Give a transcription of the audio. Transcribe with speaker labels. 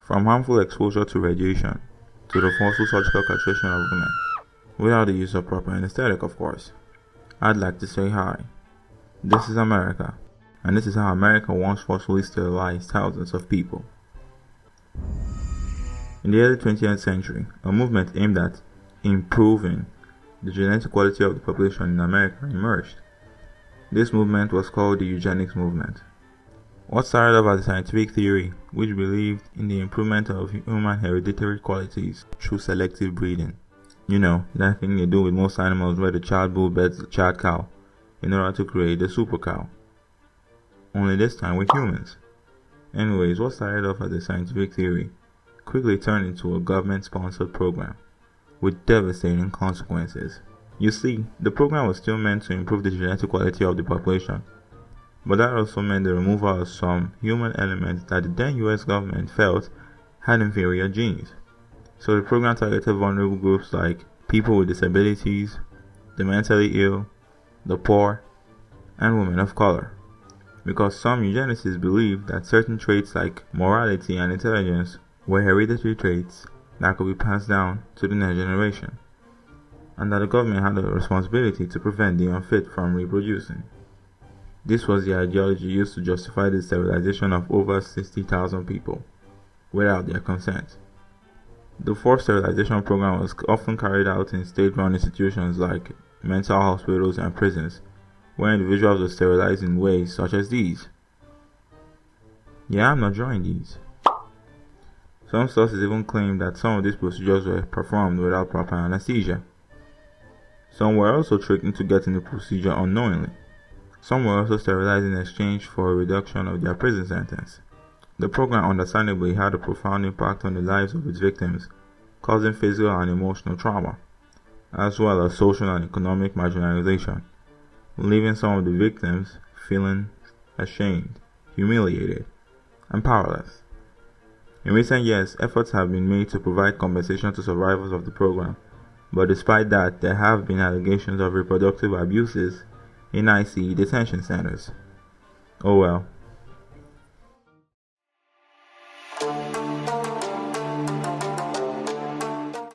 Speaker 1: From harmful exposure to radiation to the forceful surgical castration of women, without the use of proper anesthetic, of course. I'd like to say hi. This is America, and this is how America once forcefully sterilized thousands of people. In the early 20th century, a movement aimed at improving the genetic quality of the population in America emerged. This movement was called the eugenics movement. What started off as a scientific theory which believed in the improvement of human hereditary qualities through selective breeding. You know, that thing they do with most animals where the child bull beds the child cow in order to create the super cow. Only this time with humans. Anyways, what started off as a scientific theory quickly turned into a government-sponsored program with devastating consequences. You see, the program was still meant to improve the genetic quality of the population, but that also meant the removal of some human elements that the then US government felt had inferior genes. So the program targeted vulnerable groups like people with disabilities, the mentally ill, the poor, and women of color. Because some eugenicists believed that certain traits like morality and intelligence were hereditary traits that could be passed down to the next generation, and that the government had a responsibility to prevent the unfit from reproducing. This was the ideology used to justify the sterilization of over 60,000 people without their consent. The forced sterilization program was often carried out in state-run institutions like mental hospitals and prisons, where individuals were sterilized in ways such as these. Yeah, I'm not drawing these. Some sources even claim that some of these procedures were performed without proper anesthesia. Some were also tricked into getting the procedure unknowingly. Some were also sterilized in exchange for a reduction of their prison sentence. The program understandably had a profound impact on the lives of its victims, causing physical and emotional trauma, as well as social and economic marginalization, leaving some of the victims feeling ashamed, humiliated, and powerless. In recent years, efforts have been made to provide compensation to survivors of the program, but despite that, there have been allegations of reproductive abuses in ICE detention centers. Oh well.